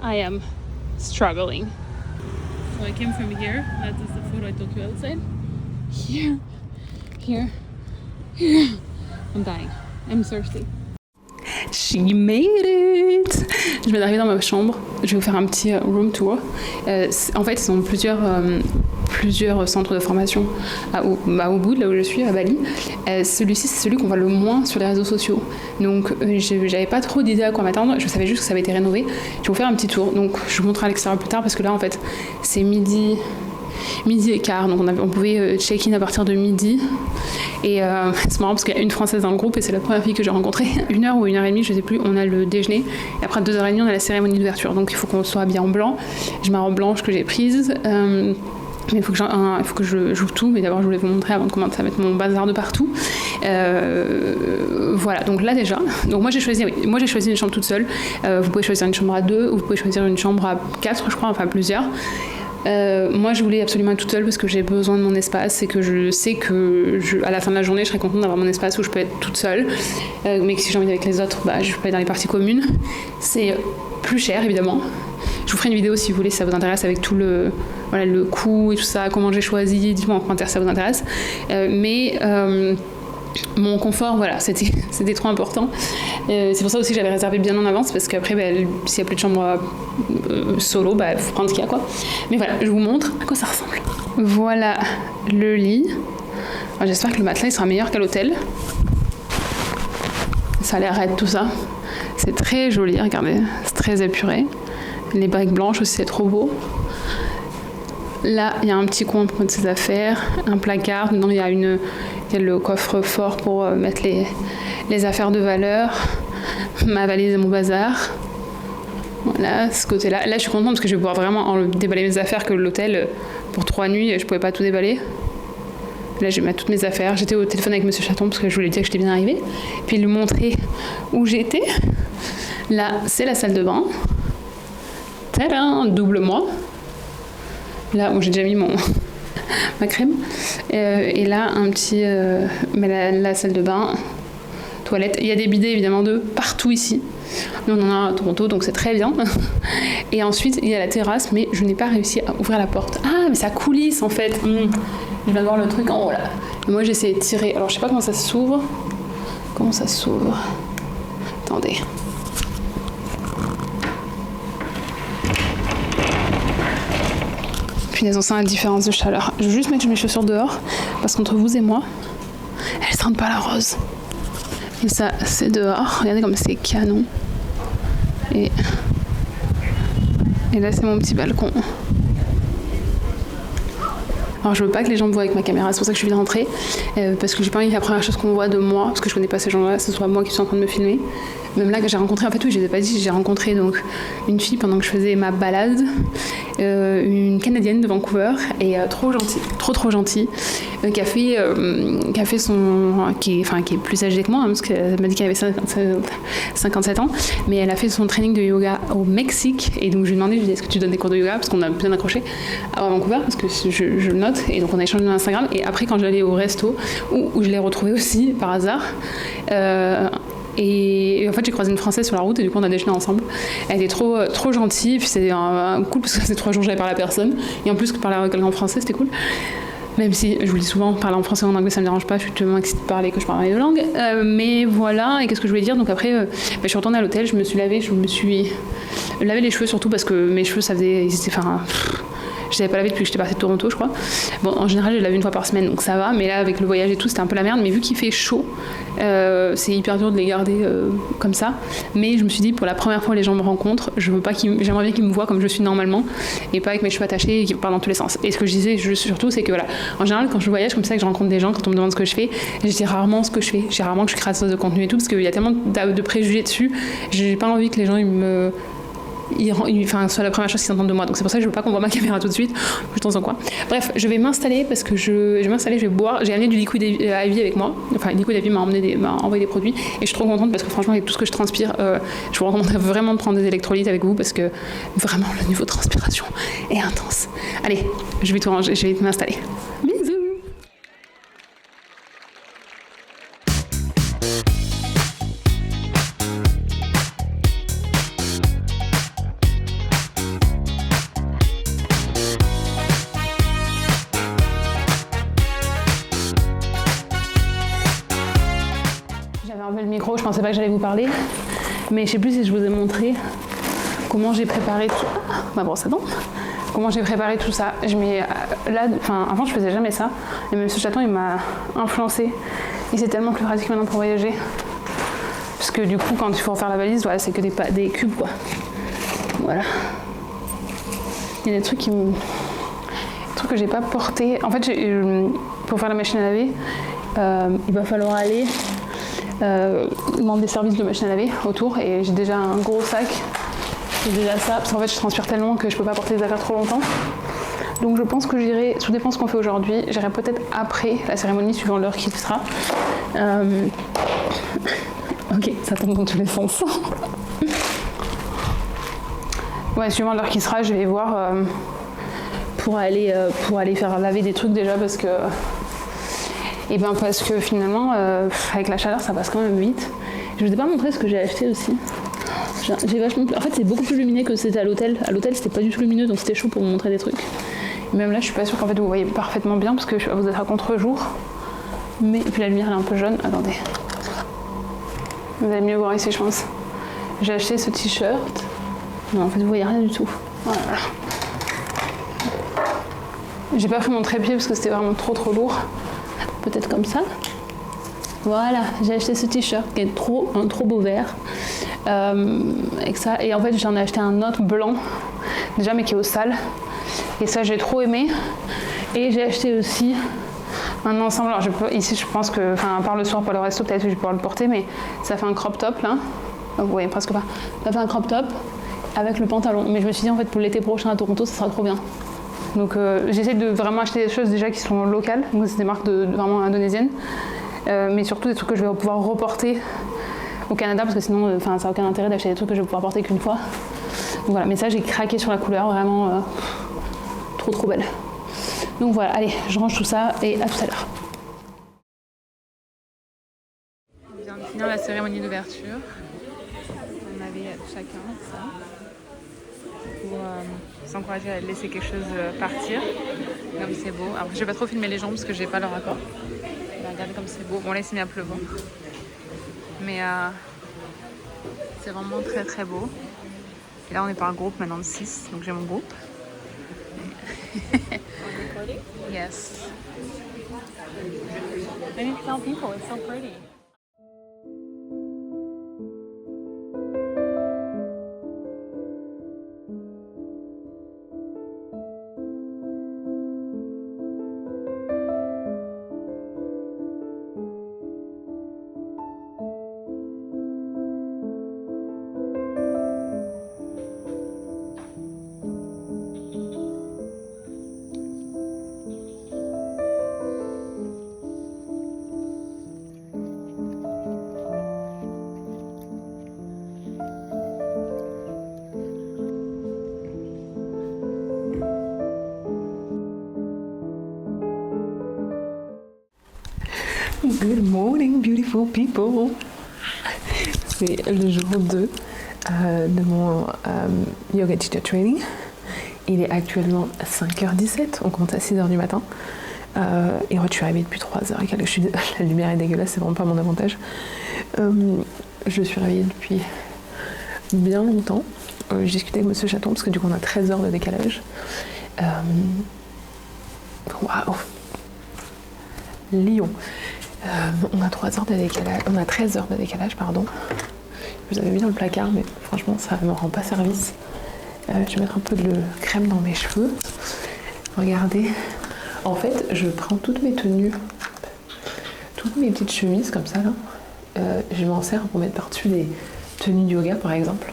I am struggling. So I came from here. That is the photo I took you outside. Here. I'm dying. I'm thirsty. She made it! Je viens d'arriver dans ma chambre. Je vais vous faire un petit room tour. En fait, ils ont plusieurs centres de formation au bout de là où je suis, à Bali. Celui-ci, c'est celui qu'on voit le moins sur les réseaux sociaux. Donc, j'avais pas trop d'idées à quoi m'attendre. Je savais juste que ça avait été rénové. Je vais vous faire un petit tour. Donc, je vous montrerai à l'extérieur plus tard parce que là, en fait, c'est midi et quart. Donc, on pouvait check-in à partir de midi. Et c'est marrant parce qu'il y a une Française dans le groupe et c'est la première fille que j'ai rencontrée. 1 heure ou 1h30, je sais plus, on a le déjeuner. Et après 2h30, on a la cérémonie d'ouverture. Donc il faut qu'on soit habillé en blanc. J'ai ma robe blanche que j'ai prise. Mais il faut que j'ouvre tout. Mais d'abord, je voulais vous montrer avant de commencer à mettre mon bazar de partout. Voilà, donc là déjà. Donc moi j'ai choisi une chambre toute seule. Vous pouvez choisir une chambre à 2 ou vous pouvez choisir une chambre à 4, je crois, enfin plusieurs. Moi je voulais absolument être toute seule parce que j'ai besoin de mon espace et que je sais que à la fin de la journée je serai contente d'avoir mon espace où je peux être toute seule, mais que si j'ai envie d'être avec les autres, je peux être dans les parties communes. C'est plus cher évidemment. Je vous ferai une vidéo si vous voulez, si ça vous intéresse, avec tout le coût et tout ça, comment j'ai choisi, dites-moi en commentaire si ça vous intéresse. Mais mon confort, voilà, c'était trop important. C'est pour ça aussi que j'avais réservé bien en avance, parce qu'après, s'il n'y a plus de chambre solo, il faut prendre ce qu'il y a, quoi. Mais voilà, je vous montre à quoi ça ressemble. Voilà le lit. Alors, j'espère que le matelas il sera meilleur qu'à l'hôtel. Ça a l'air raide tout ça. C'est très joli, regardez, c'est très épuré. Les briques blanches aussi, c'est trop beau. Là, il y a un petit coin pour mettre ses affaires, un placard. Dedans, il y a le coffre-fort pour mettre les affaires de valeur, ma valise et mon bazar. Voilà, ce côté-là. Là, je suis contente parce que je vais pouvoir vraiment déballer mes affaires, que l'hôtel, pour 3 nuits, je pouvais pas tout déballer. Là, je vais mettre toutes mes affaires. J'étais au téléphone avec Monsieur Chaton parce que je voulais dire que j'étais bien arrivée. Puis lui montrer où j'étais. Là, c'est la salle de bain. Tadam, double moi. Là où j'ai déjà mis ma crème. Et là, un petit... la salle de bain, toilette. Il y a des bidets, évidemment, de partout ici. Nous, on en a à Toronto, donc c'est très bien. Et ensuite, il y a la terrasse, mais je n'ai pas réussi à ouvrir la porte. Ah, mais ça coulisse, en fait. Je viens de voir le truc en haut, là. Et moi, j'ai essayé de tirer. Alors, je sais pas comment ça s'ouvre. Attendez. Punaise, on sent la différence de chaleur. Je vais juste mettre mes chaussures dehors, parce qu'entre vous et moi, elles sentent pas la rose. Et ça, c'est dehors. Regardez comme c'est canon. Et là, c'est mon petit balcon. Alors, je veux pas que les gens me voient avec ma caméra, c'est pour ça que je suis rentrée. Parce que j'ai pas envie que la première chose qu'on voit de moi, parce que je connais pas ces gens-là, ce soit moi qui suis en train de me filmer. Même là que j'ai rencontré, en fait oui, je ne l'ai pas dit, j'ai rencontré donc une fille pendant que je faisais ma balade, une Canadienne de Vancouver, et trop gentille, qui est plus âgée que moi, hein, parce qu'elle m'a dit qu'elle avait 57 ans, mais elle a fait son training de yoga au Mexique, et donc je lui ai demandé, est-ce que tu donnes des cours de yoga, parce qu'on a bien accroché à Vancouver, parce que je le note, et donc on a échangé sur Instagram, et après quand j'allais au resto, où je l'ai retrouvée aussi par hasard, et en fait j'ai croisé une Française sur la route et du coup on a déjeuné ensemble. Elle était trop gentille, puis c'était cool parce que c'est 3 jours que j'avais parlé à personne, et en plus que parler avec quelqu'un en français c'était cool, même si je vous le dis souvent, parler en français ou en anglais ça me dérange pas, je suis tellement excitée de parler que je parle les deux langues, mais voilà. Et qu'est-ce que je voulais dire, donc après je suis retournée à l'hôtel, je me suis lavé les cheveux, surtout parce que mes cheveux je les avais pas lavé depuis que j'étais partie de Toronto, je crois. Bon, en général, je les lave 1 fois par semaine, donc ça va. Mais là, avec le voyage et tout, c'était un peu la merde. Mais vu qu'il fait chaud, c'est hyper dur de les garder comme ça. Mais je me suis dit, pour la première fois, les gens me rencontrent. J'aimerais bien qu'ils me voient comme je suis normalement, et pas avec mes cheveux attachés et qui parlent dans tous les sens. Et ce que je disais surtout, c'est que voilà, en général, quand je voyage comme ça, que je rencontre des gens, quand on me demande ce que je fais, je dis rarement ce que je fais. Je dis rarement que je suis créatrice de contenu et tout, parce qu'il y a tellement de préjugés dessus. J'ai pas envie que les gens soit la première chose qu'ils entendent de moi, donc c'est pour ça que je veux pas qu'on voit ma caméra tout de suite, je dans un coin. Bref, je vais m'installer parce que je vais boire. J'ai amené du liquide à vie avec moi, enfin liquide à vie m'a envoyé des produits, et je suis trop contente parce que franchement avec tout ce que je transpire, je vous recommanderais vraiment de prendre des électrolytes avec vous, parce que vraiment le niveau de transpiration est intense. Allez, je vais tout ranger, je vais m'installer. Bisous. pensais pas que j'allais vous parler, mais je sais plus si je vous ai montré comment j'ai préparé tout. Ma brosse à dents. Comment j'ai préparé tout ça. Avant je faisais jamais ça, et même ce chaton il m'a influencé. Et c'est tellement plus pratique maintenant pour voyager. Parce que du coup, quand il faut refaire la valise, voilà, c'est que des cubes quoi. Voilà. Il y a des trucs que j'ai pas porté. En fait, pour faire la machine à laver, il va falloir aller demander des services de machine à laver autour, et j'ai déjà un gros sac. J'ai déjà ça, parce qu'en fait je transpire tellement que je peux pas porter les affaires trop longtemps. Donc je pense que j'irai, tout dépend ce qu'on fait aujourd'hui, j'irai peut-être après la cérémonie, suivant l'heure qui sera. Ok, ça tombe dans tous les sens. Ouais, suivant l'heure qui sera, je vais voir pour aller faire laver des trucs déjà, parce que finalement, avec la chaleur, ça passe quand même vite. Je vous ai pas montré ce que j'ai acheté aussi. En fait, c'est beaucoup plus lumineux que c'était à l'hôtel. À l'hôtel, c'était pas du tout lumineux, donc c'était chaud pour vous montrer des trucs. Et même là, je suis pas sûre qu'en fait vous voyez parfaitement bien, parce que vous êtes à contre-jour. Mais et puis la lumière elle est un peu jaune. Attendez. Vous allez mieux voir ici, je pense. J'ai acheté ce t-shirt. Non, en fait, vous voyez rien du tout. Voilà. J'ai pas pris mon trépied parce que c'était vraiment trop lourd. Peut-être comme ça. Voilà, j'ai acheté ce t-shirt qui est un trop beau vert. Avec ça. Et en fait, j'en ai acheté un autre blanc, déjà, mais qui est au sale. Et ça, j'ai trop aimé. Et j'ai acheté aussi un ensemble. Alors, ici, je pense que, à part le soir pour le resto, peut-être que je vais pouvoir le porter, mais ça fait un crop top là. Vous voyez presque pas. Ça fait un crop top avec le pantalon. Mais je me suis dit, en fait, pour l'été prochain à Toronto, ça sera trop bien. Donc, j'essaie de vraiment acheter des choses déjà qui sont locales. Donc, c'est des marques vraiment indonésiennes. Mais surtout des trucs que je vais pouvoir reporter au Canada, parce que sinon ça n'a aucun intérêt d'acheter des trucs que je vais pouvoir porter qu'une fois. Donc voilà, mais ça j'ai craqué sur la couleur, vraiment trop belle. Donc voilà, allez, je range tout ça et à tout à l'heure. On vient de finir la cérémonie d'ouverture. On avait chacun ça pour s'encourager à laisser quelque chose partir. Comme c'est beau. Alors je vais pas trop filmer les gens parce que j'ai pas leur accord. Regardez comme c'est beau. Bon là il s'est mis à pleuvoir. Mais c'est vraiment très beau. Et là on est par groupe maintenant de 6, donc j'ai mon groupe. Yes. I need to tell people, it's so pretty. Good morning, beautiful people. C'est le jour 2 de mon yoga teacher training. Il est actuellement 5h17, on compte à 6h du matin. Et en fait, je suis arrivée depuis 3h15. La lumière est dégueulasse, c'est vraiment pas mon avantage. Je suis réveillée depuis bien longtemps. J'ai discuté avec Monsieur Chaton parce que du coup on a 13 heures de décalage. Waouh! Lyon. On a 3 heures de décalage, on a 13 heures de décalage, pardon. Je vous avais mis dans le placard, mais franchement, ça ne me rend pas service. Je vais mettre un peu de crème dans mes cheveux. Regardez. En fait, je prends toutes mes tenues, toutes mes petites chemises comme ça, là. Je m'en sers pour mettre par-dessus des tenues de yoga, par exemple.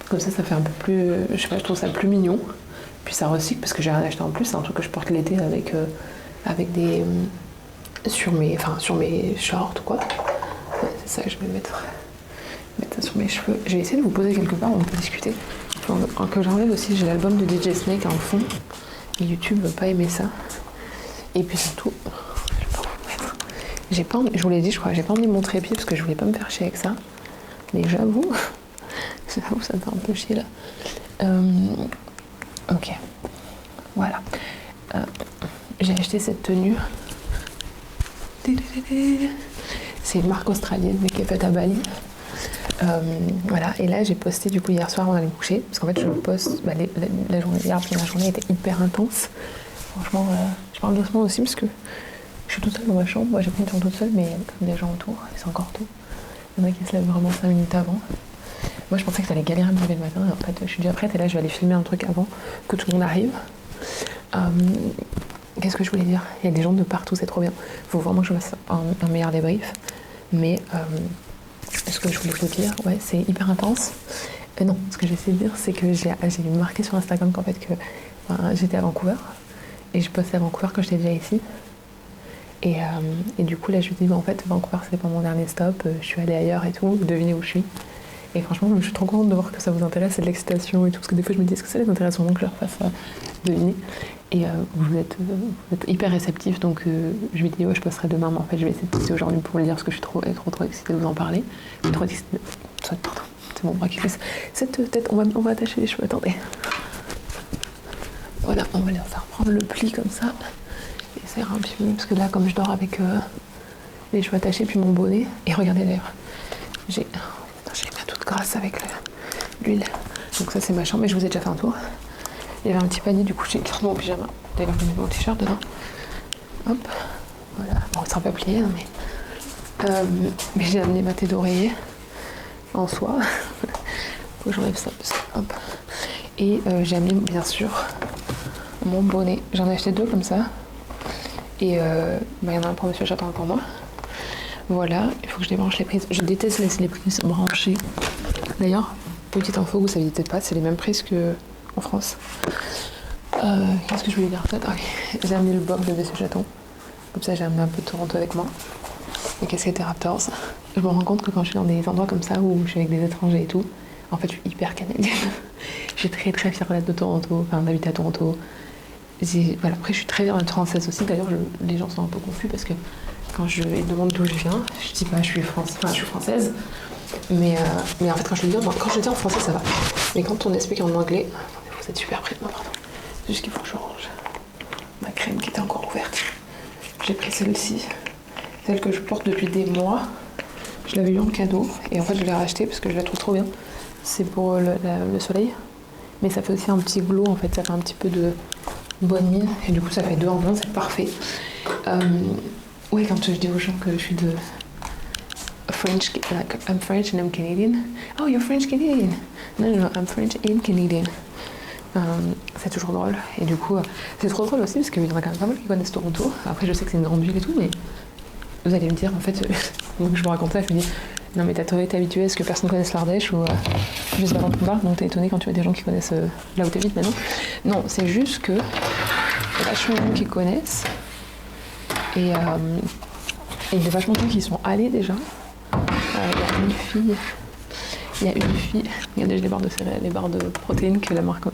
Comme ça fait un peu plus, je sais pas, je trouve ça plus mignon. Puis ça recycle parce que j'ai rien acheté en plus. C'est un truc que je porte l'été avec des... sur mes shorts ou quoi. Ouais, c'est ça que je vais mettre ça sur mes cheveux. Je vais essayer de vous poser quelque part, on peut discuter. Que j'enlève aussi, j'ai l'album de DJ Snake en fond. Et YouTube veut pas aimer ça. Et puis surtout, je vais pas vous mettre. Je vous l'ai dit, je crois, j'ai pas envie de mon trépied parce que je voulais pas me faire chier avec ça. Mais j'avoue, ça me fait un peu chier là. Ok, voilà. J'ai acheté cette tenue. C'est une marque australienne mais qui est faite à Bali. Voilà, et là j'ai posté du coup hier soir avant d'aller me coucher, parce qu'en fait je poste la journée hier, puis la journée était hyper intense. Franchement, je parle doucement aussi parce que je suis toute seule dans ma chambre. Moi j'ai pris une chambre toute seule, mais il y a comme des gens autour, et c'est encore tôt. Il y en a qui se lèvent vraiment 5 minutes avant. Moi je pensais que j'allais galérer à me lever le matin, et en fait je suis déjà prête, et là je vais aller filmer un truc avant que tout le monde arrive. Qu'est-ce que je voulais dire? Il y a des gens de partout, c'est trop bien. Il faut vraiment que je fasse un meilleur débrief. Mais ce que je voulais vous dire, ouais, c'est hyper intense. Non, ce que j'essaie de dire, c'est que j'ai marqué sur Instagram qu'en fait j'étais à Vancouver. Et je postais à Vancouver quand j'étais déjà ici. Et du coup, là, je me dis, en fait, Vancouver, c'était pas mon dernier stop. Je suis allée ailleurs et tout. Devinez où je suis. Et franchement, je suis trop contente de voir que ça vous intéresse, c'est de l'excitation et tout. Parce que des fois, je me dis, est-ce que ça les intéresse vraiment que je leur fasse deviner? Et vous êtes hyper réceptifs, donc je me dis, ouais, je posterai demain, mais en fait, je vais essayer de poster aujourd'hui pour le dire, parce que je suis trop excitée de vous en parler. Je suis trop excitée. Pardon, c'est mon bras qui fait cette tête. On va attacher les cheveux, attendez. Voilà, on va les faire prendre le pli comme ça. Et ça ira un petit peu mieux, parce que là, comme je dors avec les cheveux attachés, puis mon bonnet, et regardez d'ailleurs, j'ai les mains toutes grasses avec l'huile. Donc ça, c'est ma chambre, mais je vous ai déjà fait un tour. Il y avait un petit panier, du coup, j'ai gardé mon pyjama. D'ailleurs, je mets mon t-shirt dedans. Hop, voilà. Bon, ça sera pas plié, hein, mais j'ai amené ma thé d'oreiller en soie. Faut que j'enlève ça, parce que, hop. Et j'ai amené, bien sûr, mon bonnet. J'en ai acheté 2 comme ça. Et il y en a un pour monsieur, j'attends un pour moi. Voilà, il faut que je débranche les prises. Je déteste laisser les prises branchées. D'ailleurs, petite info, vous saviez peut-être pas, c'est les mêmes prises qu'en France. Qu'est-ce que je voulais dire peut-être? J'ai amené le bob de monsieur Chaton. Comme ça, j'ai amené un peu de Toronto avec moi. Et qu'est-ce que c'était Raptors? Je me rends compte que quand je suis dans des endroits comme ça où je suis avec des étrangers et tout, en fait, je suis hyper canadienne. Je suis très très fière d'être de Toronto, enfin d'habiter à Toronto. Voilà. Après, je suis très fière d'être française aussi. D'ailleurs, les gens sont un peu confus parce que quand je les demande d'où je viens, je dis pas je suis française. Mais en fait, quand je le dis en français, ça va. Mais quand on explique en anglais, attendez, vous êtes super près de moi, pardon. C'est juste qu'il faut que je range ma crème qui était encore ouverte. J'ai pris celle-ci, celle que je porte depuis des mois. Je l'avais eu en cadeau et en fait je l'ai rachetée parce que je la trouve trop bien. C'est pour le soleil, mais ça fait aussi un petit glow en fait, ça fait un petit peu de bonne mine et du coup ça fait 2 en 1, c'est parfait. Ouais, quand je dis aux gens que je suis de French, like I'm French and I'm Canadian. Oh, you're French Canadian? No, I'm French and Canadian. C'est toujours drôle et du coup c'est trop drôle aussi parce qu'il y en a quand même pas mal qui connaissent Toronto. Après je sais que c'est une grande ville et tout, mais vous allez me dire en fait donc je me racontais, je me dis non mais t'as été habitué à ce que personne connaisse l'Ardèche ou juste avant Vancouver, donc t'es étonné quand tu vois des gens qui connaissent là où t'habites maintenant. Non, c'est juste que y a vachement de gens qui connaissent et il y a vachement de gens qui sont allés déjà. Il y a une fille, regardez, j'ai les barres de céréales, les barres de protéines que la marque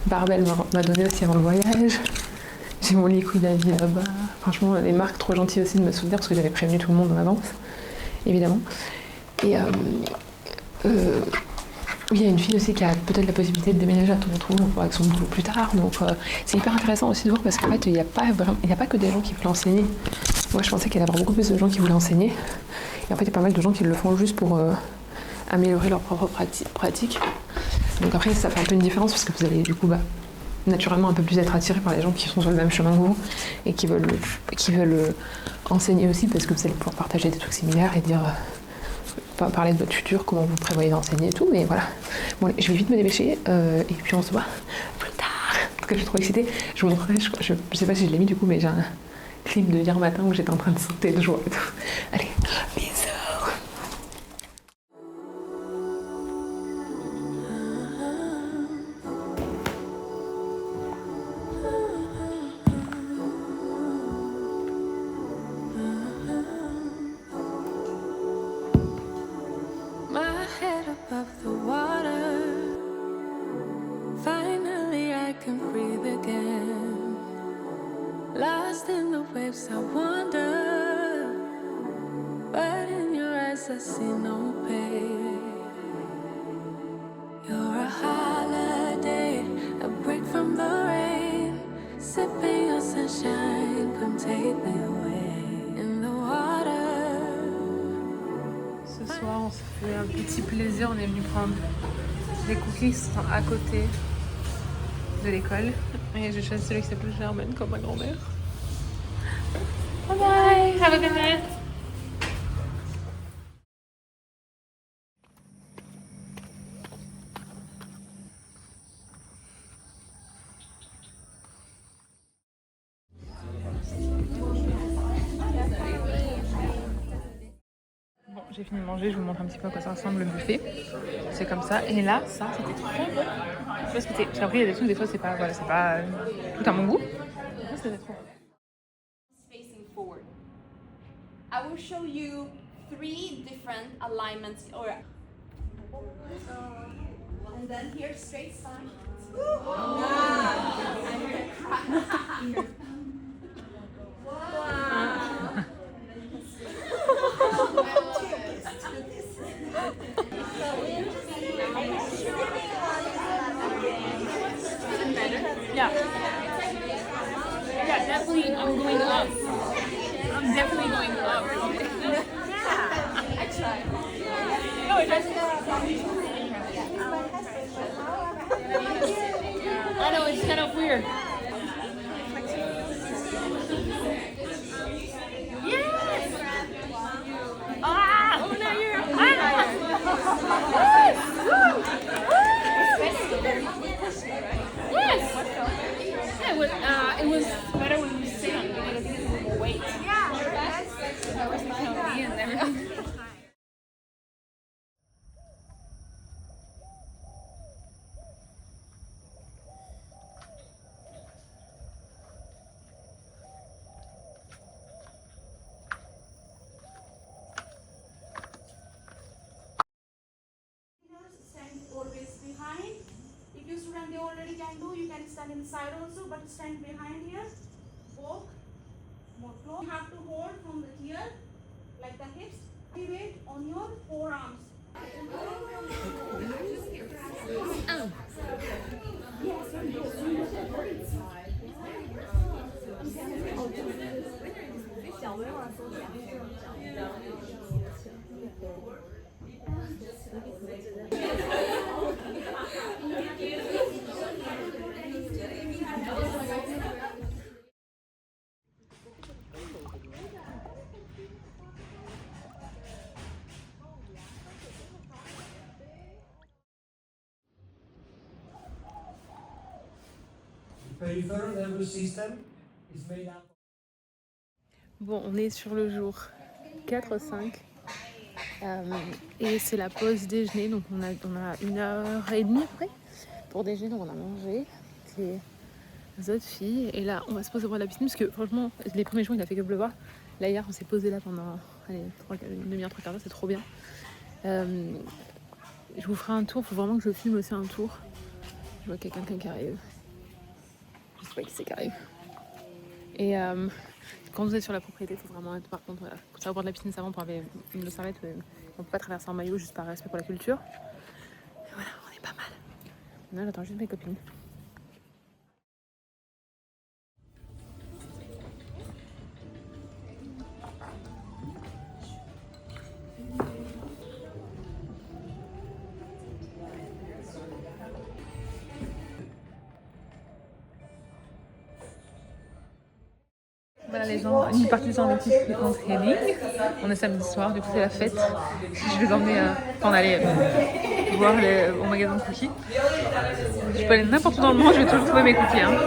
Barbell m'a donné aussi avant le voyage. J'ai mon liquide à vie là-bas. Franchement, les marques trop gentilles aussi de me soutenir parce que j'avais prévenu tout le monde en avance, évidemment. Et il y a une fille aussi qui a peut-être la possibilité de déménager à Toronto avec son boulot plus tard. Donc c'est hyper intéressant aussi de voir parce qu'en fait, il n'y a pas que des gens qui veulent enseigner. Moi, je pensais qu'il y allait y avoir beaucoup plus de gens qui voulaient enseigner. Et en fait, il y a pas mal de gens qui le font juste pour améliorer leur propre pratique. Donc après, ça fait un peu une différence parce que vous allez du coup naturellement un peu plus être attiré par les gens qui sont sur le même chemin que vous et qui veulent enseigner aussi parce que vous allez pouvoir partager des trucs similaires et dire parler de votre futur, comment vous prévoyez d'enseigner et tout. Mais voilà. Bon, allez, je vais vite me dépêcher et puis on se voit plus tard. Parce que je suis trop excitée. Je vous montrerai, je sais pas si je l'ai mis du coup, mais j'ai un clip de hier matin où j'étais en train de sauter de joie et tout. Allez, bisous. Above the water, finally I can breathe again. Lost in the waves I wander, but in your eyes I see no pain. You're a holiday, a break from the rain, sipping your sunshine, come take me away. In the water, soir, on se fait un petit plaisir. On est venu prendre des cookies qui sont à côté de l'école. Et j'ai choisi celui qui s'appelle Germaine comme ma grand-mère. Bye bye, have a good night. Bon, j'ai fini de manger, je vous montre un petit peu à quoi ça ressemble le buffet. C'est comme ça. Et là, ça, c'était trop bon. Je sais pas ce que c'est. J'ai appris, il y a des trucs, des fois, c'est pas, voilà, c'est pas tout à mon goût. Ça, c'était trop bon. Facing forward. I will show you 3 different alignments or and then here straight side. Yeah. Yeah, definitely I'm going up. I'm definitely going up. Yeah, I tried. No, it doesn't. I know, it's kind of weird. Yes! Ah! Oh, now you're higher. Yes! Yeah, it was better when we sit on it because I think it's a little more weight. That was healthy and everything. Stand always behind. If you student they already can do, you can stand inside also, but stand behind here. Walk more close. You have to hold from the here, like the hips. Weight on your forearms. Peripheral nervous system is made up. Bon, on est sur le jour 4-5 et c'est la pause déjeuner, donc on a 1h30 après pour déjeuner, donc on a mangé avec les autres filles et là on va se poser voir la piscine parce que franchement les premiers jours il a fait que pleuvoir. Là hier on s'est posé là pendant une demi-heure, 3 quarts d'heure, c'est trop bien. Je vous ferai un tour, il faut vraiment que je filme aussi un tour. Je vois qu'il y a quelqu'un qui arrive. Je sais pas qui c'est qui arrive. Et quand vous êtes sur la propriété, il faut vraiment être par contre comme ça au bord de la piscine savant pour avoir une serviette. On peut pas traverser en maillot juste par respect pour la culture. Et voilà, on est pas mal. Là j'attends juste mes copines. Voilà les gens, une partie des gens avec qui je fais training. On est samedi soir, du coup c'est la fête. Je vais les emmener quand on allait voir au magasin de cookies. Je peux aller n'importe où dans le monde, je vais toujours trouver mes cookies. Hein.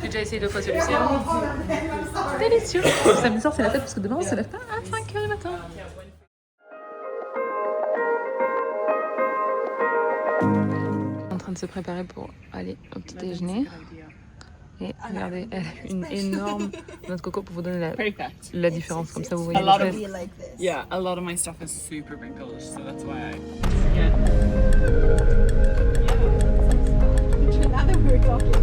J'ai déjà essayé 2 fois celui-ci. Hein. Délicieux. Samedi soir c'est la fête parce que demain on se lève pas à 5h du matin. En train de se préparer pour aller au petit déjeuner. Et regardez, elle a une énorme noix de coco pour vous donner la différence, comme ça vous voyez. A lot of yeah, a lot of my stuff is super wrinkles, so that's why I yeah. Now that we're talking.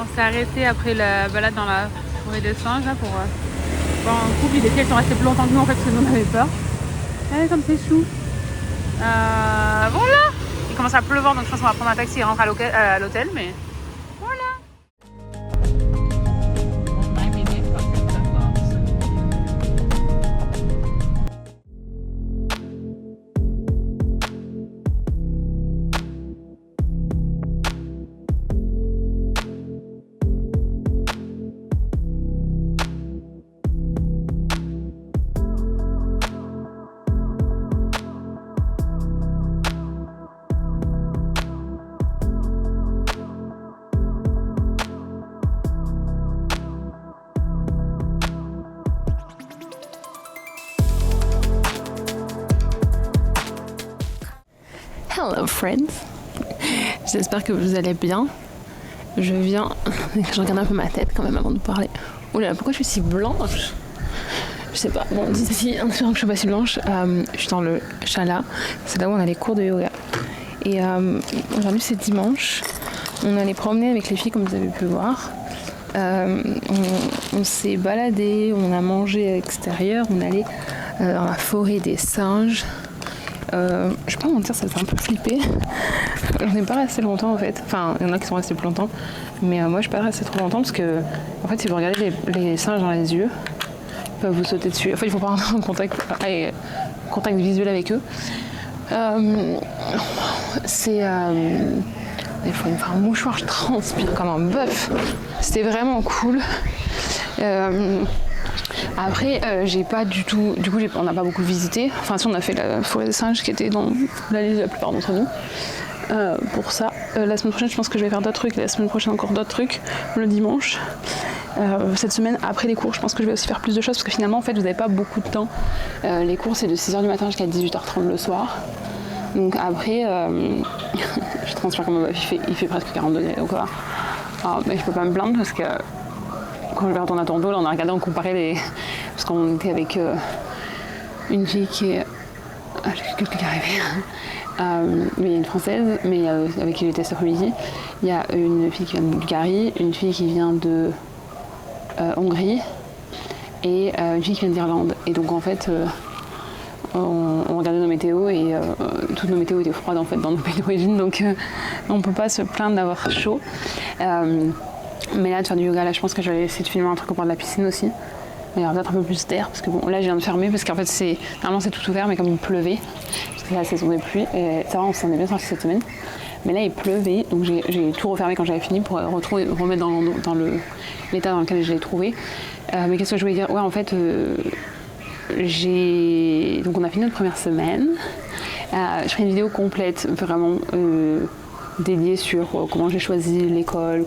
On s'est arrêté après la balade dans la forêt des singes là, pour voir un couple. Les filles elles sont restées plus longtemps que nous en fait parce que nous on avait peur. Allez, comme c'est chou. Voilà. Il commence à pleuvoir donc je pense qu'on va prendre un taxi et rentrer à l'hôtel mais voilà. Hello friends, j'espère que vous allez bien. Je regarde un peu ma tête quand même avant de parler. Oula, pourquoi je suis si blanche? Je sais pas, bon d'ici un instant que je suis pas si blanche, je suis dans le Chala, c'est là où on a les cours de yoga. Et aujourd'hui c'est dimanche, on allait promener avec les filles comme vous avez pu voir. On s'est baladé, on a mangé à l'extérieur, on allait dans la forêt des singes. Je vais pas mentir, ça me fait un peu flipper. J'en ai pas resté longtemps en fait. Enfin, il y en a qui sont restés plus longtemps. Mais moi, je suis pas restée trop longtemps parce que, en fait, si vous regardez les singes dans les yeux, ils peuvent vous sauter dessus. En fait, il faut pas rentrer en contact visuel avec eux. Il faut me faire un mouchoir, je transpire comme un bœuf. C'était vraiment cool. Après, j'ai pas du tout. Du coup, on n'a pas beaucoup visité. Enfin, si, on a fait la forêt des singes qui était dans la liste de la plupart d'entre nous. Pour ça, la semaine prochaine, je pense que je vais faire d'autres trucs. La semaine prochaine, encore d'autres trucs. Le dimanche. Cette semaine, après les cours, je pense que je vais aussi faire plus de choses parce que finalement, en fait, vous n'avez pas beaucoup de temps. Les cours, c'est de 6h du matin jusqu'à 18h30 le soir. Donc après, je transpire comme un bœuf. Il fait presque 40 degrés. Donc, mais je peux pas me plaindre parce que. Quand je vais retourner à Toronto, là, on a regardé, on comparait les... Parce qu'on était avec une fille qui est... j'ai quelqu'un qui est arrivé. Mais il y a une Française, mais avec qui j'étais cet après-midi. Il y a une fille qui vient de Bulgarie, une fille qui vient de Hongrie et une fille qui vient d'Irlande. Et donc en fait, on regardait nos météos et toutes nos météos étaient froides en fait dans nos pays d'origine. Donc on peut pas se plaindre d'avoir chaud. Mais là, de faire du yoga, là, je pense que je vais essayer de filmer un truc au bord de la piscine aussi. Il y aura peut-être un peu plus d'air, parce que bon, là, je viens de fermer, parce qu'en fait, normalement, c'est tout ouvert, mais comme il pleuvait, parce que c'est la saison des pluies, et ça va, on s'en est bien sorti cette semaine. Mais là, il pleuvait, donc j'ai tout refermé quand j'avais fini pour remettre dans l'état dans lequel je l'ai trouvé. Mais qu'est-ce que je voulais dire? Ouais, en fait, donc on a fini notre première semaine. Je ferai une vidéo complète, vraiment... dédié sur comment j'ai choisi l'école,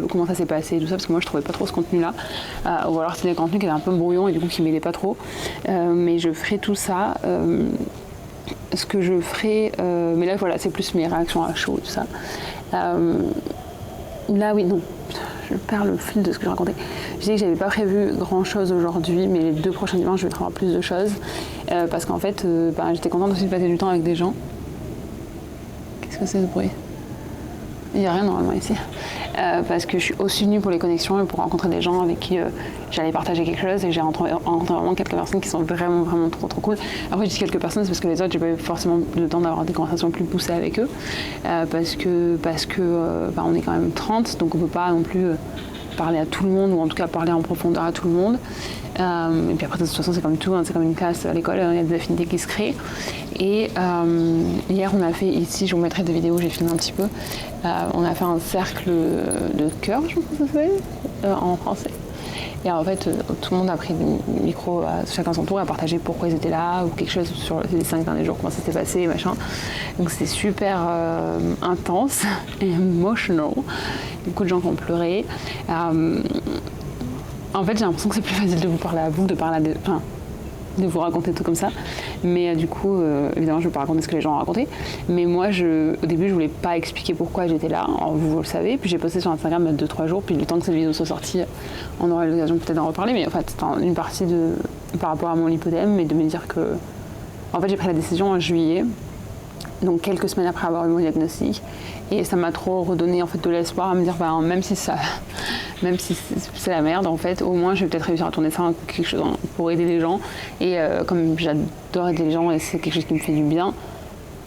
comment ça s'est passé, tout ça, parce que moi je trouvais pas trop ce contenu-là, ou alors c'était des contenus qui étaient un peu brouillons et du coup qui m'aidaient pas trop, mais je ferai tout ça. Ce que je ferai, mais là voilà, c'est plus mes réactions à chaud, tout ça. Là oui, non, je perds le fil de ce que je racontais. Je disais que j'avais pas prévu grand chose aujourd'hui, mais les 2 prochains dimanches je vais faire plus de choses, parce qu'en fait j'étais contente aussi de passer du temps avec des gens. Qu'est-ce que c'est ce bruit? Il n'y a rien normalement ici, parce que je suis aussi venue pour les connexions et pour rencontrer des gens avec qui j'allais partager quelque chose, et j'ai rencontré vraiment quelques personnes qui sont vraiment vraiment trop cool. Après je dis quelques personnes, c'est parce que les autres j'ai pas eu forcément le temps d'avoir des conversations plus poussées avec eux, parce que on est quand même 30, donc on peut pas non plus parler à tout le monde, ou en tout cas parler en profondeur à tout le monde. Et puis après de toute façon c'est comme tout, hein, c'est comme une classe à l'école, il y a des affinités qui se créent. Et hier on a fait, ici je vous mettrai des vidéos, j'ai filmé un petit peu, on a fait un cercle de cœur, je pense que ça s'appelle, en français. Et en fait tout le monde a pris le micro à chacun son tour et a partagé pourquoi ils étaient là, ou quelque chose sur les 5 derniers jours, comment ça s'était passé, machin. Donc c'était super intense et emotional. Beaucoup de gens qui ont pleuré. En fait j'ai l'impression que c'est plus facile de vous parler à vous, de vous raconter tout comme ça, mais du coup évidemment je ne vais pas raconter ce que les gens ont raconté, mais moi au début je voulais pas expliquer pourquoi j'étais là. Alors, vous le savez, puis j'ai posté sur Instagram il y a 2-3 jours, puis le temps que cette vidéo soit sortie on aura l'occasion peut-être d'en reparler, mais en fait c'est une partie par rapport à mon lipodème, et de me dire que en fait j'ai pris la décision en juillet donc quelques semaines après avoir eu mon diagnostic. Et ça m'a trop redonné en fait de l'espoir à me dire même si c'est la merde en fait, au moins je vais peut-être réussir à tourner ça en quelque chose pour aider les gens. Et comme j'adore aider les gens et c'est quelque chose qui me fait du bien,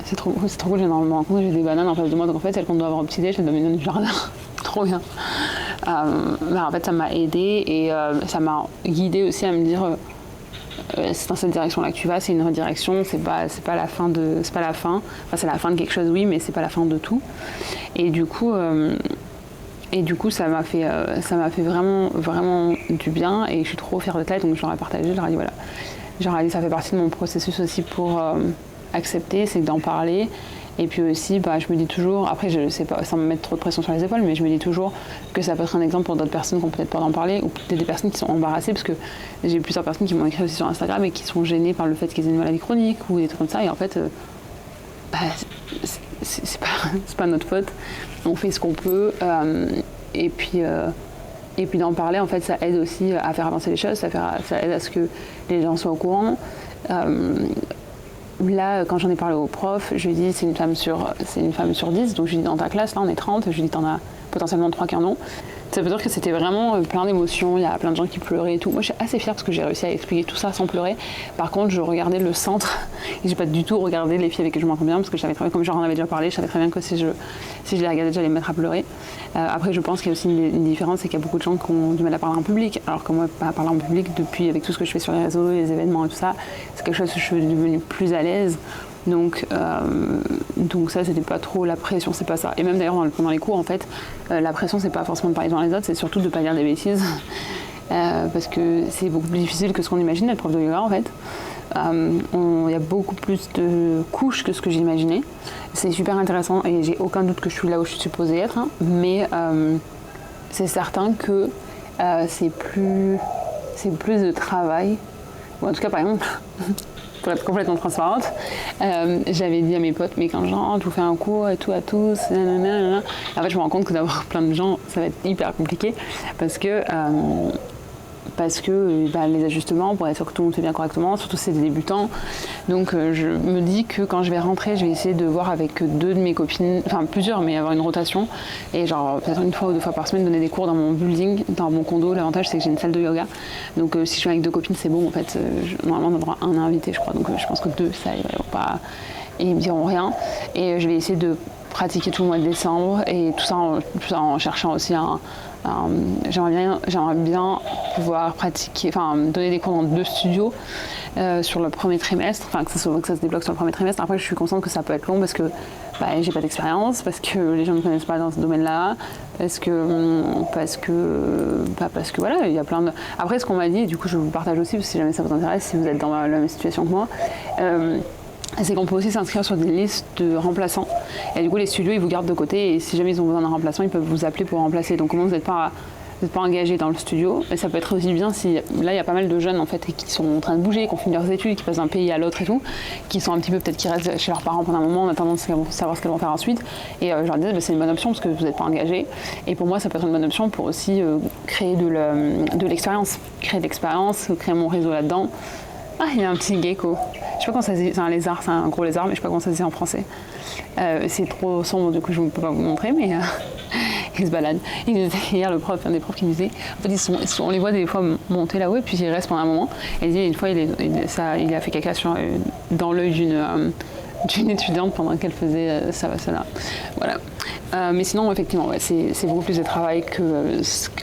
c'est trop cool, je viens de me rendre compte que j'ai des bananes en face de moi, donc en fait celles qu'on doit avoir au petit déj, je les donne du jardin. Trop bien. En fait ça m'a aidée et ça m'a guidée aussi à me dire c'est dans cette direction-là que tu vas, c'est une redirection, c'est pas la fin, enfin c'est la fin de quelque chose oui, mais c'est pas la fin de tout. Et du coup ça m'a fait vraiment vraiment du bien et je suis trop fière de ça, donc je leur ai partagé, je leur ai dit voilà, ça fait partie de mon processus aussi pour accepter, c'est d'en parler. Et puis aussi, je me dis toujours, après je sais pas, sans me mettre trop de pression sur les épaules, mais je me dis toujours que ça peut être un exemple pour d'autres personnes qui ont peut-être peur d'en parler, ou peut-être des personnes qui sont embarrassées, parce que j'ai plusieurs personnes qui m'ont écrit aussi sur Instagram et qui sont gênées par le fait qu'ils aient une maladie chronique ou des trucs comme ça, et en fait, c'est pas notre faute, on fait ce qu'on peut, et puis d'en parler, en fait, ça aide aussi à faire avancer les choses, ça aide à ce que les gens soient au courant. Là, quand j'en ai parlé au prof, je lui ai dit c'est une femme sur 10, donc je lui ai dit dans ta classe, là on est 30, je lui ai dit t'en as potentiellement 3 qui en ont. Ça veut dire que c'était vraiment plein d'émotions, il y a plein de gens qui pleuraient et tout. Moi je suis assez fière parce que j'ai réussi à expliquer tout ça sans pleurer. Par contre, je regardais le centre et j'ai pas du tout regardé les filles avec qui je m'entends bien parce que je savais très bien, comme j'en avais déjà parlé, je savais très bien que si je les regardais, j'allais me mettre à pleurer. Après, je pense qu'il y a aussi une différence, c'est qu'il y a beaucoup de gens qui ont du mal à parler en public. Alors que moi, parler en public, depuis avec tout ce que je fais sur les réseaux, les événements et tout ça, c'est quelque chose que je suis devenue plus à l'aise. Donc ça, c'était pas trop la pression, c'est pas ça. Et même d'ailleurs pendant les cours, en fait, la pression, c'est pas forcément de parler devant les autres, c'est surtout de pas dire des bêtises, parce que c'est beaucoup plus difficile que ce qu'on imagine d'être prof de yoga, en fait. Il y a beaucoup plus de couches que ce que j'imaginais. C'est super intéressant et j'ai aucun doute que je suis là où je suis supposée être, hein, mais c'est certain que c'est plus de travail. Ou en tout cas, par exemple, pour être complètement transparente, j'avais dit à mes potes, mais quand je vous fais un cours et tout à tous, nanana. En fait, je me rends compte que d'avoir plein de gens, ça va être hyper compliqué parce que les ajustements, pour être sûr que tout le monde fait bien correctement, surtout c'est des débutants. Donc je me dis que quand je vais rentrer, je vais essayer de voir avec 2 de mes copines, enfin plusieurs, mais avoir une rotation. Et genre peut-être 1 fois ou 2 fois par semaine donner des cours dans mon building, dans mon condo. L'avantage c'est que j'ai une salle de yoga. Donc si je suis avec 2 copines, c'est bon en fait. Normalement on aura un invité je crois, donc je pense que 2 ça ils vont pas. Et ils me diront rien. Et je vais essayer de pratiquer tout le mois de décembre et tout ça en cherchant aussi j'aimerais bien pouvoir pratiquer, donner des cours dans 2 studios sur le premier trimestre, que ça se débloque sur le premier trimestre. Après, je suis consciente que ça peut être long parce que j'ai pas d'expérience, parce que les gens ne me connaissent pas dans ce domaine-là, parce que voilà, il y a plein de. Après, ce qu'on m'a dit, et du coup, je vous partage aussi, parce que si jamais ça vous intéresse, si vous êtes dans la même situation que moi. C'est qu'on peut aussi s'inscrire sur des listes de remplaçants. Et du coup, les studios, ils vous gardent de côté. Et si jamais ils ont besoin d'un remplaçant, ils peuvent vous appeler pour remplacer. Donc, comment vous n'êtes pas engagé dans le studio. Et ça peut être aussi bien si... Là, il y a pas mal de jeunes, en fait, qui sont en train de bouger, qui ont fini leurs études, qui passent d'un pays à l'autre et tout, qui sont un petit peu, peut-être, qui restent chez leurs parents pendant un moment en attendant de savoir ce qu'elles vont faire ensuite. Et je leur disais, c'est une bonne option parce que vous n'êtes pas engagé. Et pour moi, ça peut être une bonne option pour aussi créer de l'expérience. Créer de l'expérience, créer mon réseau là-dedans. Ah, il y a un petit gecko. Je sais pas comment ça se dit, c'est un lézard, c'est un gros lézard, mais je sais pas comment ça se dit en français. C'est trop sombre, du coup je ne peux pas vous montrer, mais il se balade. Hier, un des profs qui me disait, en fait, on les voit des fois monter là-haut, et puis ils restent pendant un moment. Et il dit, une fois, il a fait caca dans l'œil d'une étudiante pendant qu'elle faisait ça. Voilà. Mais sinon, effectivement, ouais, c'est beaucoup plus de travail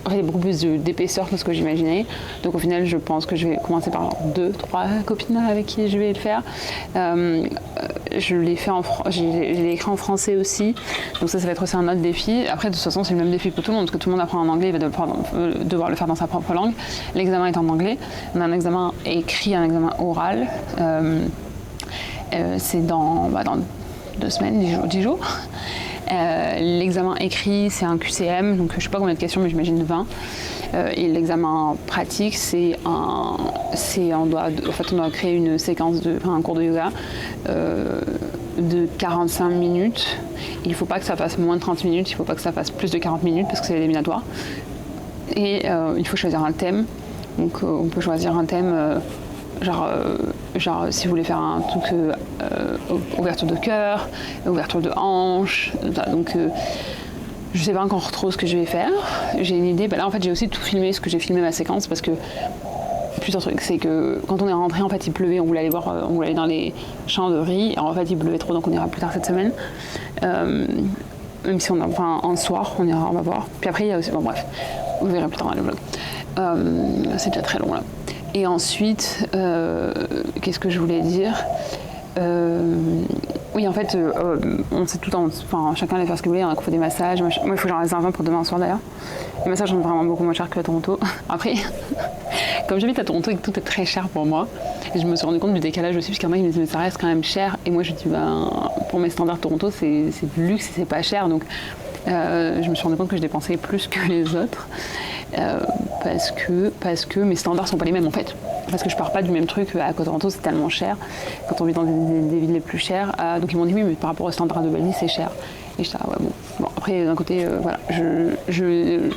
il y a beaucoup plus d'épaisseur que ce que j'imaginais. Donc au final, je pense que je vais commencer par 2-3 copines avec qui je vais le faire. Je l'ai écrit en français aussi. Donc ça va être aussi un autre défi. Après, de toute façon, c'est le même défi pour tout le monde, parce que tout le monde apprend en anglais, il va devoir le faire dans sa propre langue. L'examen est en anglais. On a un examen écrit, un examen oral. C'est dans 2 semaines, 10 jours. L'examen écrit, c'est un QCM, donc je ne sais pas combien de questions, mais j'imagine 20. Et l'examen pratique, on doit créer une séquence un cours de yoga de 45 minutes. Il ne faut pas que ça fasse moins de 30 minutes, il ne faut pas que ça fasse plus de 40 minutes parce que c'est éliminatoire. Et il faut choisir un thème. Donc on peut choisir un thème Genre si vous voulez faire un truc ouverture de cœur, ouverture de hanche, donc je sais pas encore trop ce que je vais faire. J'ai une idée, là en fait j'ai aussi tout filmé, ce que j'ai filmé ma séquence parce que plusieurs trucs, c'est que quand on est rentré en fait il pleuvait, on voulait aller voir, on voulait aller dans les champs de riz, et en fait il pleuvait trop donc on ira plus tard cette semaine. Même si un soir on va voir. Puis après il y a aussi, bon bref, vous verrez plus tard dans le vlog. C'est déjà très long là. Et ensuite, qu'est-ce que je voulais dire oui, en fait, on sait tout le temps, chacun allait faire ce qu'il voulait, il faut des massages. Moi, il faut que j'en réserve un pour demain soir d'ailleurs. Les massages sont vraiment beaucoup moins chers qu'à Toronto. Après, comme j'habite à Toronto et que tout est très cher pour moi, et je me suis rendu compte du décalage aussi, parce qu'il y en a qui me disent mais ça reste quand même cher. Et moi, je dis pour mes standards Toronto, c'est du luxe et c'est pas cher. Donc, je me suis rendu compte que je dépensais plus que les autres. Parce que mes standards sont pas les mêmes en fait. Parce que je pars pas du même truc à Toronto, c'est tellement cher quand on vit dans des villes les plus chères. Donc ils m'ont dit oui, mais par rapport aux standards de Bali, c'est cher. Et j'étais ouais bon. Après d'un côté, voilà, je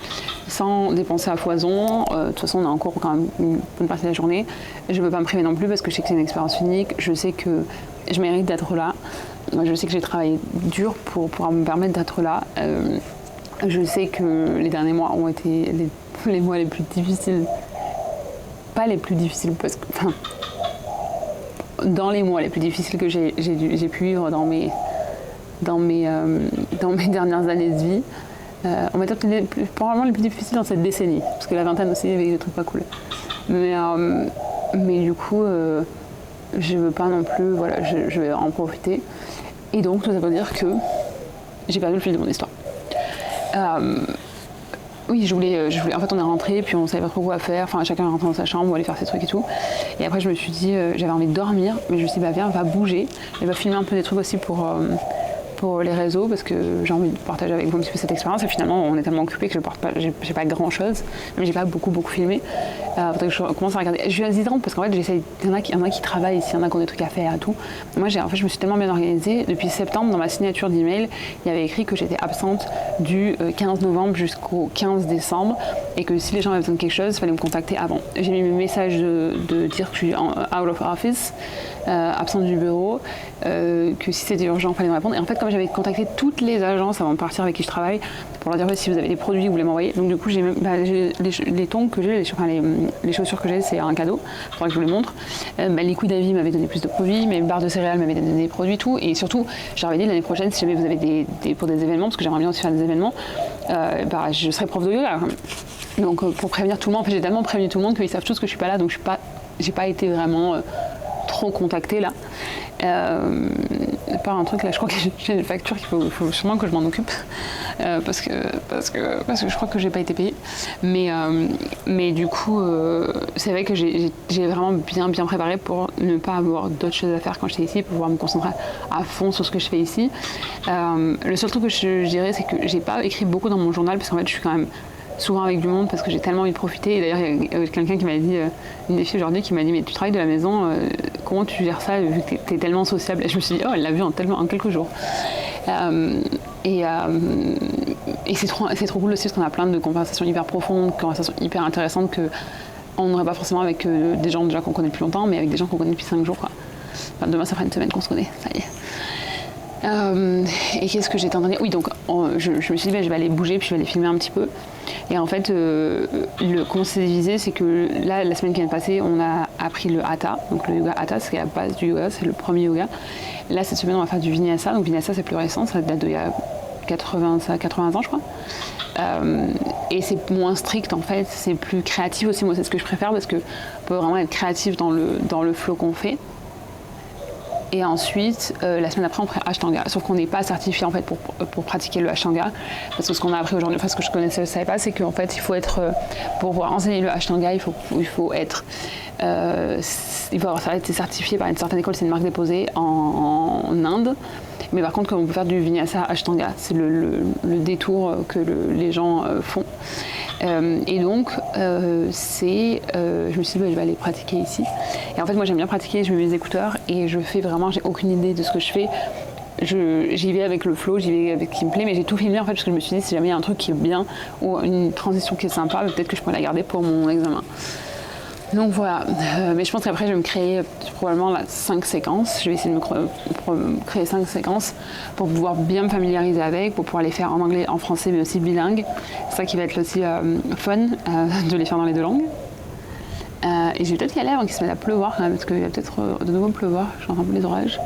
sans dépenser à foison. De toute façon, on a en cours quand même une bonne partie de la journée. Je veux pas me priver non plus parce que je sais que c'est une expérience unique. Je sais que je mérite d'être là. Je sais que j'ai travaillé dur pour pouvoir me permettre d'être là. Je sais que les derniers mois ont été les mois les plus difficiles. Pas les plus difficiles parce que, dans les mois les plus difficiles que j'ai pu vivre dans mes dernières années de vie, on va dire probablement les plus difficiles dans cette décennie, parce que la vingtaine aussi il y avait des trucs pas cool. Mais du coup, je veux pas non plus, voilà, je vais en profiter. Et donc tout ça veut dire que j'ai perdu le fil de mon histoire. Oui, je voulais, en fait on est rentré, puis on savait pas trop quoi faire, enfin chacun est rentré dans sa chambre, on allait faire ses trucs et tout. Et après je me suis dit, j'avais envie de dormir, mais je me suis dit bah viens, va bouger, et va filmer un peu des trucs aussi pour les réseaux, parce que j'ai envie de partager avec vous un petit peu cette expérience, et finalement on est tellement occupé que j'ai pas grand chose, mais j'ai pas beaucoup filmé. Faudrait que je commence à regarder. Je suis hésitante parce qu'en fait j'essaye, il y en a qui travaillent ici, il y en a qui ont des trucs à faire et tout. Moi en fait je me suis tellement bien organisée, depuis septembre dans ma signature d'email, il y avait écrit que j'étais absente du 15 novembre jusqu'au 15 décembre, et que si les gens avaient besoin de quelque chose, il fallait me contacter avant. J'ai mis mes messages de dire que je suis out of office, absente du bureau, que si c'était urgent, il fallait me répondre. Et en fait, comme j'avais contacté toutes les agences avant de partir avec qui je travaille, pour leur dire si vous avez des produits, vous voulez m'envoyer. Donc du coup, j'ai les tongs que j'ai, les chaussures que j'ai, c'est un cadeau. Il faudra que je vous les montre. Liquid Avi m'avait donné plus de produits, mes barres de céréales m'avaient donné des produits, tout. Et surtout, j'avais dit l'année prochaine, si jamais vous avez pour des événements, parce que j'aimerais bien aussi faire des événements, je serai prof de yoga. Donc pour prévenir tout le monde, en fait, j'ai tellement prévenu tout le monde qu'ils savent tous que je suis pas là, donc j'ai pas été vraiment trop contactée là. Par un truc là, je crois que j'ai une facture qu'il faut sûrement que je m'en occupe, parce que je crois que j'ai pas été payée. Mais du coup, c'est vrai que j'ai vraiment bien préparé pour ne pas avoir d'autres choses à faire quand j'étais ici, pour pouvoir me concentrer à fond sur ce que je fais ici. Le seul truc que je dirais, c'est que j'ai pas écrit beaucoup dans mon journal, parce qu'en fait je suis quand même souvent avec du monde parce que j'ai tellement envie de profiter. Et d'ailleurs, il y a quelqu'un qui m'a dit, une des filles aujourd'hui, qui m'a dit mais tu travailles de la maison, comment tu gères ça vu que t'es tellement sociable? Et je me suis dit oh, elle l'a vu en quelques jours. Et c'est trop cool aussi parce qu'on a plein de conversations hyper profondes, conversations hyper intéressantes qu'on n'aurait pas forcément avec des gens déjà qu'on connaît depuis longtemps, mais avec des gens qu'on connaît depuis 5 jours, quoi. Enfin, demain ça fera une semaine qu'on se connaît, ça y est. Et qu'est-ce que j'étais en train de dire? Oui, donc je me suis dit je vais aller bouger puis je vais aller filmer un petit peu. Et en fait, comment c'est divisé, c'est que là, la semaine qui vient de passer, on a appris le Hatha. Donc le yoga Hatha, c'est la base du yoga, c'est le premier yoga. Là, cette semaine, on va faire du Vinyasa. Donc Vinyasa, c'est plus récent, ça date d'il y a 80 ans, je crois. Et c'est moins strict en fait, c'est plus créatif aussi. Moi, c'est ce que je préfère parce que on peut vraiment être créatif dans le flow qu'on fait. Et ensuite, la semaine après, on ferait Ashtanga. Sauf qu'on n'est pas certifié en fait pour pratiquer le Ashtanga. Parce que ce qu'on a appris aujourd'hui, enfin ce que je savais pas, c'est qu'en fait, il faut être, pour pouvoir enseigner le Ashtanga, il faut avoir été certifié par une certaine école, c'est une marque déposée en Inde. Mais par contre, comme on peut faire du Vinyasa Ashtanga, c'est le détour que les gens font. Et donc, je me suis dit, je vais aller pratiquer ici. Et en fait, moi, j'aime bien pratiquer, je mets mes écouteurs et je fais vraiment, j'ai aucune idée de ce que je fais. J'y vais avec le flow, j'y vais avec ce qui me plaît, mais j'ai tout filmé en fait, parce que je me suis dit, si jamais il y a un truc qui est bien ou une transition qui est sympa, peut-être que je pourrais la garder pour mon examen. Donc voilà, mais je pense qu'après je vais me créer probablement là, 5 séquences. Je vais essayer de me créer 5 séquences pour pouvoir bien me familiariser avec, pour pouvoir les faire en anglais, en français, mais aussi bilingue. C'est ça qui va être aussi fun, de les faire dans les deux langues. Et je vais peut-être y aller avant qu'il se mette à pleuvoir quand même, parce qu'il va peut-être de nouveau pleuvoir, j'entends un peu les orages.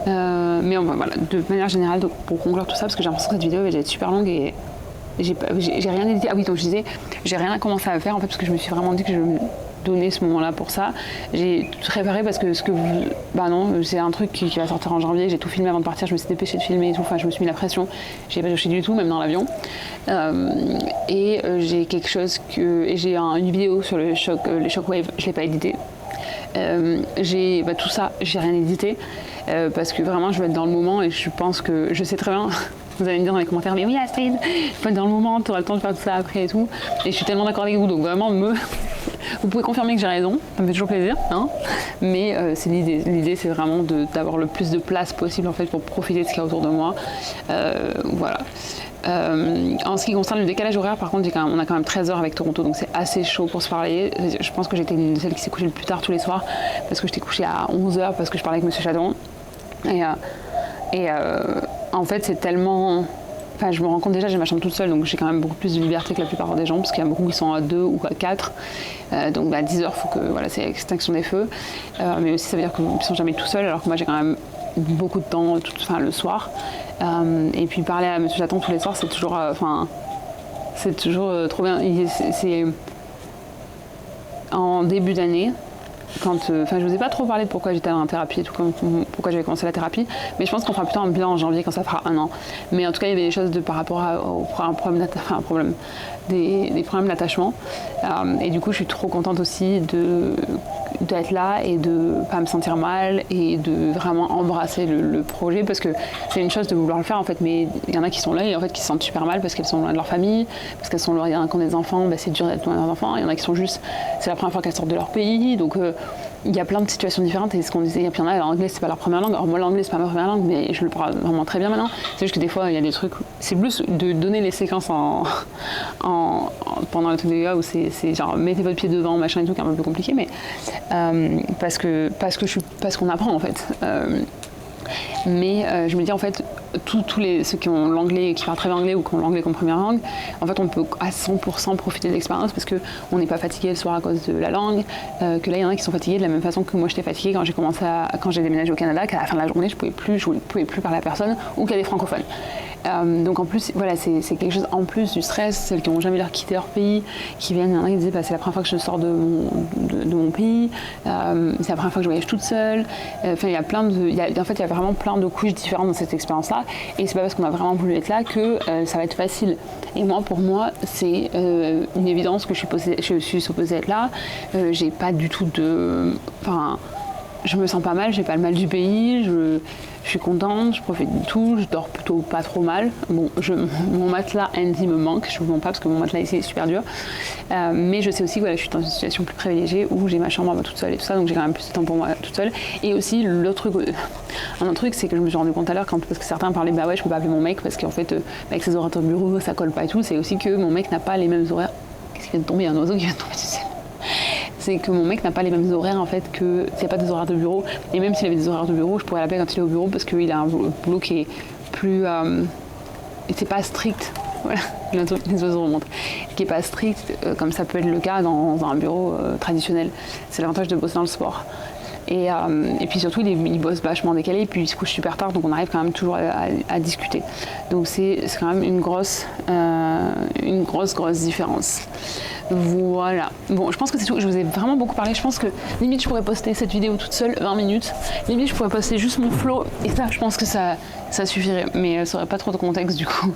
Mais voilà, de manière générale, donc, pour conclure tout ça, parce que j'ai l'impression que cette vidéo va être super longue et j'ai rien édité. Ah oui, donc je disais, j'ai rien commencé à faire en fait, parce que je me suis vraiment dit que je me donnais ce moment-là pour ça. J'ai tout préparé parce que non, c'est un truc qui va sortir en janvier, j'ai tout filmé avant de partir, je me suis dépêchée de filmer et tout, enfin je me suis mis la pression, j'ai pas touché du tout, même dans l'avion. J'ai quelque chose et j'ai une vidéo sur les Shockwave, je l'ai pas édité. Tout ça, j'ai rien édité parce que vraiment je vais être dans le moment et je pense que je sais très bien. Vous allez me dire dans les commentaires, mais oui Astrid, faut être dans le moment, tu auras le temps de faire tout ça après et tout. Et je suis tellement d'accord avec vous, donc vraiment vous pouvez confirmer que j'ai raison, ça me fait toujours plaisir, hein. Mais c'est l'idée. L'idée c'est vraiment d'avoir le plus de place possible en fait pour profiter de ce qu'il y a autour de moi. Voilà. En ce qui concerne le décalage horaire, par contre, on a quand même 13 heures avec Toronto, donc c'est assez chaud pour se parler. Je pense que j'étais une de celles qui s'est couchée le plus tard tous les soirs, parce que j'étais couchée à 11h, parce que je parlais avec Monsieur Chadon. En fait, c'est tellement... Enfin, je me rends compte déjà, j'ai ma chambre toute seule, donc j'ai quand même beaucoup plus de liberté que la plupart des gens, parce qu'il y a beaucoup qui sont à 2 ou à 4. Donc à 10h, il faut que... Voilà, c'est l'extinction des feux. Mais aussi, ça veut dire qu'ils ne sont jamais tout seuls, alors que moi, j'ai quand même beaucoup de temps le soir. Et puis parler à Monsieur Chaton tous les soirs, c'est toujours... c'est toujours trop bien. C'est en début d'année, je vous ai pas trop parlé de pourquoi j'étais en thérapie et tout, pourquoi j'avais commencé la thérapie, mais je pense qu'on fera plutôt un bilan en janvier quand ça fera 1 an. Mais en tout cas, il y avait des choses par rapport des problèmes d'attachement. Et du coup, je suis trop contente aussi d'être là et de pas me sentir mal et de vraiment embrasser le projet, parce que c'est une chose de vouloir le faire en fait, mais il y en a qui sont là et en fait qui se sentent super mal parce qu'elles sont loin de leur famille, parce qu'elles sont loin, il y en a qui ont des enfants, c'est dur d'être loin de leurs enfants, il y en a qui sont juste, c'est la première fois qu'elles sortent de leur pays, donc il y a plein de situations différentes. Et ce qu'on disait, il y en a, l'anglais c'est pas leur première langue. Alors moi l'anglais c'est pas ma première langue, mais je le parle vraiment très bien maintenant. C'est juste que des fois il y a des trucs, c'est plus de donner les séquences pendant le truc de yoga où c'est genre mettez votre pied devant machin et tout, qui est un peu plus compliqué, mais parce qu'on apprend en fait. Je me dis en fait, tous ceux qui ont l'anglais, qui parlent très bien anglais ou qui ont l'anglais comme première langue, en fait on peut à 100% profiter de l'expérience, parce qu'on n'est pas fatigué le soir à cause de la langue, que là il y en a qui sont fatigués de la même façon que moi j'étais fatiguée quand j'ai déménagé au Canada, qu'à la fin de la journée je pouvais plus parler à personne, ou qu'il y a des francophones. Donc en plus, voilà, c'est quelque chose en plus du stress, celles qui n'ont jamais leur quitté leur pays, qui viennent, il y en a qui disaient c'est la première fois que je sors de mon pays, c'est la première fois que je voyage toute seule. Il y a vraiment plein de couches différentes dans cette expérience-là, et c'est pas parce qu'on a vraiment voulu être là que ça va être facile. Et pour moi, c'est une évidence que je suis supposée être là. J'ai pas du tout je me sens pas mal, j'ai pas le mal du pays, je suis contente, je profite de tout, je dors plutôt pas trop mal. Bon, mon matelas Andy me manque, je vous mens pas parce que mon matelas ici est super dur. Mais je sais aussi que je suis dans une situation plus privilégiée où j'ai ma chambre à moi toute seule et tout ça, donc j'ai quand même plus de temps pour moi toute seule. Et aussi, un autre truc, c'est que je me suis rendu compte tout à l'heure, parce que certains parlaient, je peux pas appeler mon mec parce qu'en fait, avec ses horaires de bureau, ça colle pas et tout, c'est aussi que mon mec n'a pas les mêmes horaires. Qu'est-ce qui vient de tomber? Il y a un oiseau qui vient de tomber, tu sais. C'est que mon mec n'a pas les mêmes horaires en fait, que s'il n'y a pas des horaires de bureau, et même s'il avait des horaires de bureau, je pourrais l'appeler quand il est au bureau, parce qu'il a un boulot qui est plus et c'est pas strict, voilà, les oiseaux remontent, qui est pas strict comme ça peut être le cas dans un bureau traditionnel. C'est l'avantage de bosser dans le sport. Et puis surtout, il bosse vachement décalé, et puis il se couche super tard, donc on arrive quand même toujours à discuter. Donc c'est quand même une grosse différence. Voilà. Bon, je pense que c'est tout. Je vous ai vraiment beaucoup parlé. Je pense que limite, je pourrais poster cette vidéo toute seule, 20 minutes. Limite, je pourrais poster juste mon flow, et ça, je pense que ça suffirait. Mais ça aurait pas trop de contexte du coup.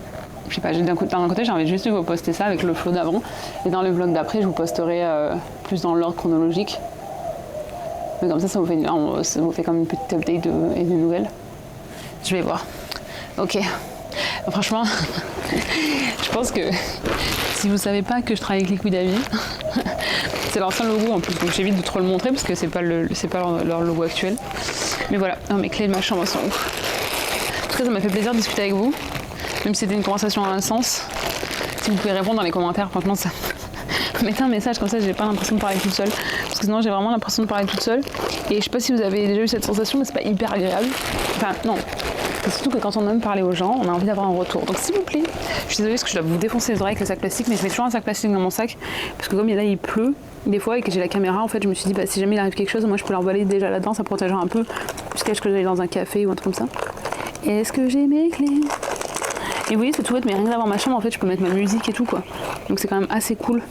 Je sais pas, d'un côté, j'ai envie juste de vous poster ça avec le flow d'avant. Et dans le vlog d'après, je vous posterai plus dans l'ordre chronologique. Mais comme ça vous fait comme une petite update et des nouvelles. Je vais voir. Ok. Franchement, je pense que si vous savez pas que je travaille avec Liquid IV, c'est l'ancien logo en plus, donc j'évite de trop le montrer parce que c'est pas leur logo actuel. Mais voilà, mes clés de ma chambre sont ouf. En tout cas, ça m'a fait plaisir de discuter avec vous, même si c'était une conversation à un sens. Si vous pouvez répondre dans les commentaires, franchement, ça mettez un message comme ça, j'ai pas l'impression de parler toute seule. Parce que sinon, j'ai vraiment l'impression de parler toute seule. Et je sais pas si vous avez déjà eu cette sensation, mais c'est pas hyper agréable. Enfin, non. C'est surtout que quand on aime parler aux gens, on a envie d'avoir un retour. Donc s'il vous plaît, je suis désolée parce que je dois vous défoncer les oreilles avec le sac plastique, mais je mets toujours un sac plastique dans mon sac. Parce que comme là il pleut, des fois, et que j'ai la caméra, en fait, je me suis dit, bah, si jamais il arrive quelque chose, moi je peux l'emballer déjà là-dedans, ça protégera un peu jusqu'à ce que j'aille dans un café ou un truc comme ça. Est-ce que j'ai mes clés? Et vous voyez, c'est tout bête, mais rien que d'avoir ma chambre, en fait, je peux mettre ma musique et tout, quoi. Donc c'est quand même assez cool.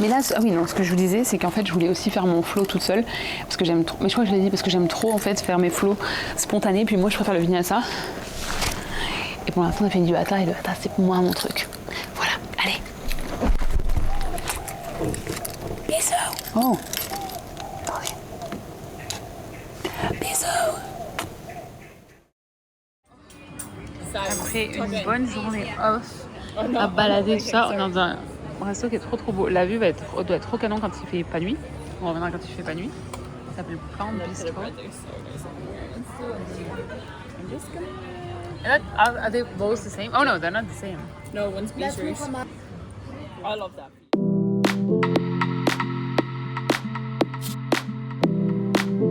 Mais là, ah oui, non, ce que je vous disais, c'est qu'en fait, je voulais aussi faire mon flow toute seule. Parce que j'aime trop, mais je crois que je l'ai dit, parce que j'aime trop, en fait, faire mes flows spontanés. Puis moi, je préfère le vinyasa. Et pour l'instant, on a fait du hatha, et le hatha, c'est moins mon truc. Voilà, allez. Bisous. Oh. Attendez. Bisous. Après une bonne journée off, à balader tout ça, on est dans un resto qui est trop beau. La vue doit être trop canon quand il fait pas nuit. On reviendra quand il fait pas nuit. Ça s'appelle Plant Bistro. Are they both the same? Oh no, they're not the same. No, one's beetroot. I love that.